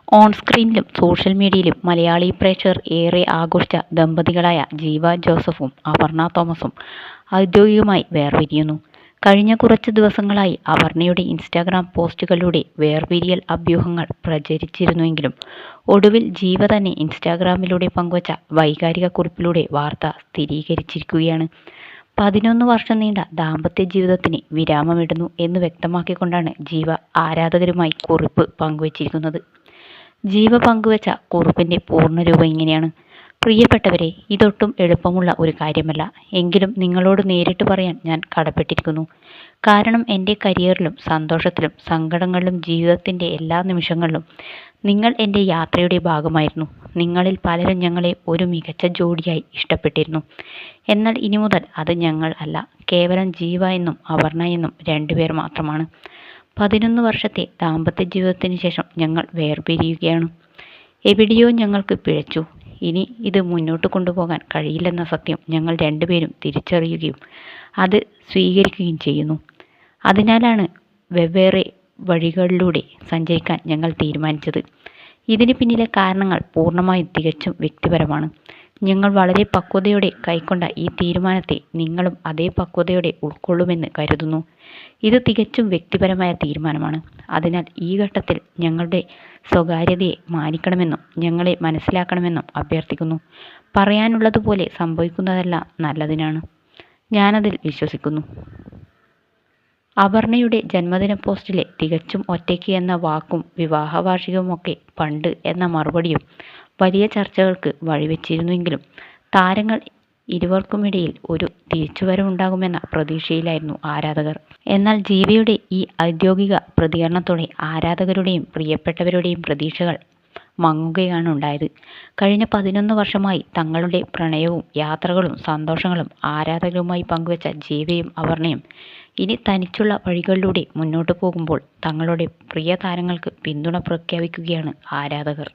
On സ്ക്രീനിലും social മീഡിയയിലും മലയാളി പ്രേക്ഷകർ ഏറെ ആഘോഷിച്ച ദമ്പതികളായ ജീവ ജോസഫും അപർണ തോമസും ഔദ്യോഗികമായി വേർപിരിയുന്നു. കഴിഞ്ഞ കുറച്ച് ദിവസങ്ങളായി അപർണയുടെ ഇൻസ്റ്റാഗ്രാം പോസ്റ്റുകളിലൂടെ വേർപിരിയൽ അഭ്യൂഹങ്ങൾ പ്രചരിച്ചിരുന്നുവെങ്കിലും ഒടുവിൽ ജീവ തന്നെ ഇൻസ്റ്റാഗ്രാമിലൂടെ പങ്കുവച്ച വൈകാരിക കുറിപ്പിലൂടെ വാർത്ത സ്ഥിരീകരിച്ചിരിക്കുകയാണ്. 11 വർഷം നീണ്ട ദാമ്പത്യ ജീവിതത്തിന് വിരാമമിടുന്നു എന്ന് വ്യക്തമാക്കിക്കൊണ്ടാണ് ജീവ ആരാധകരുമായി കുറിപ്പ് പങ്കുവച്ചിരിക്കുന്നത്. ജീവ പങ്കുവച്ച കുറിപ്പിന്റെ പൂർണ്ണരൂപം ഇങ്ങനെയാണ്: പ്രിയപ്പെട്ടവരെ, ഇതൊട്ടും എളുപ്പമുള്ള ഒരു കാര്യമല്ല. എങ്കിലും നിങ്ങളോട് നേരിട്ട് പറയാൻ ഞാൻ കടപ്പെട്ടിരിക്കുന്നു. കാരണം എൻ്റെ കരിയറിലും സന്തോഷത്തിലും സങ്കടങ്ങളിലും ജീവിതത്തിൻ്റെ എല്ലാ നിമിഷങ്ങളിലും നിങ്ങൾ എൻ്റെ യാത്രയുടെ ഭാഗമായിരുന്നു. നിങ്ങളിൽ പലരും ഞങ്ങളെ ഒരു മികച്ച ജോഡിയായി ഇഷ്ടപ്പെട്ടിരുന്നു. എന്നാൽ ഇനി മുതൽ അത് ഞങ്ങൾ അല്ല, കേവലം ജീവ എന്നും അപർണ എന്നും രണ്ടുപേർ മാത്രമാണ്. 11 വർഷത്തെ ദാമ്പത്യ ജീവിതത്തിന് ശേഷം ഞങ്ങൾ വേർപിരിയുകയാണ്. എവിടെയോ ഞങ്ങൾക്ക് പിഴച്ചു. ഇനി ഇത് മുന്നോട്ട് കൊണ്ടുപോകാൻ കഴിയില്ലെന്ന സത്യം ഞങ്ങൾ രണ്ടുപേരും തിരിച്ചറിയുകയും അത് സ്വീകരിക്കുകയും ചെയ്യുന്നു. അതിനാലാണ് വെവ്വേറെ വഴികളിലൂടെ സഞ്ചരിക്കാൻ ഞങ്ങൾ തീരുമാനിച്ചത്. ഇതിന് പിന്നിലെ കാരണങ്ങൾ പൂർണ്ണമായും തികച്ചും വ്യക്തിപരമാണ്. ഞങ്ങൾ വളരെ പക്വതയോടെ കൈക്കൊണ്ട ഈ തീരുമാനത്തെ നിങ്ങളും അതേ പക്വതയോടെ ഉൾക്കൊള്ളുമെന്ന് കരുതുന്നു. ഇത് തികച്ചും വ്യക്തിപരമായ തീരുമാനമാണ്. അതിനാൽ ഈ ഘട്ടത്തിൽ ഞങ്ങളുടെ സ്വകാര്യതയെ മാനിക്കണമെന്നും ഞങ്ങളെ മനസ്സിലാക്കണമെന്നും അഭ്യർത്ഥിക്കുന്നു. പറയാനുള്ളതുപോലെ സംഭവിക്കുന്നതെല്ലാം നല്ലതിനാണ്. ഞാനതിൽ വിശ്വസിക്കുന്നു. അപർണയുടെ ജന്മദിന പോസ്റ്റിലെ തികച്ചും ഒറ്റയ്ക്ക് എന്ന വാക്കും വിവാഹ വാർഷികവുമൊക്കെ പണ്ട് എന്ന മറുപടിയും വലിയ ചർച്ചകൾക്ക് വഴിവെച്ചിരുന്നുവെങ്കിലും താരങ്ങൾ ഇരുവർക്കുമിടയിൽ ഒരു തിരിച്ചുവരവുണ്ടാകുമെന്ന പ്രതീക്ഷയിലായിരുന്നു ആരാധകർ. എന്നാൽ ജീവയുടെ ഈ ഔദ്യോഗിക പ്രതികരണത്തോടെ ആരാധകരുടെയും പ്രിയപ്പെട്ടവരുടെയും പ്രതീക്ഷകൾ മങ്ങുകയാണ് ഉണ്ടായത്. കഴിഞ്ഞ 11 വർഷമായി തങ്ങളുടെ പ്രണയവും യാത്രകളും സന്തോഷങ്ങളും ആരാധകരുമായി പങ്കുവച്ച ജീവയും അപർണയും ഇനി തനിച്ചുള്ള വഴികളിലൂടെ മുന്നോട്ടു പോകുമ്പോൾ തങ്ങളുടെ പ്രിയ താരങ്ങൾക്ക് പിന്തുണ പ്രഖ്യാപിക്കുകയാണ് ആരാധകർ.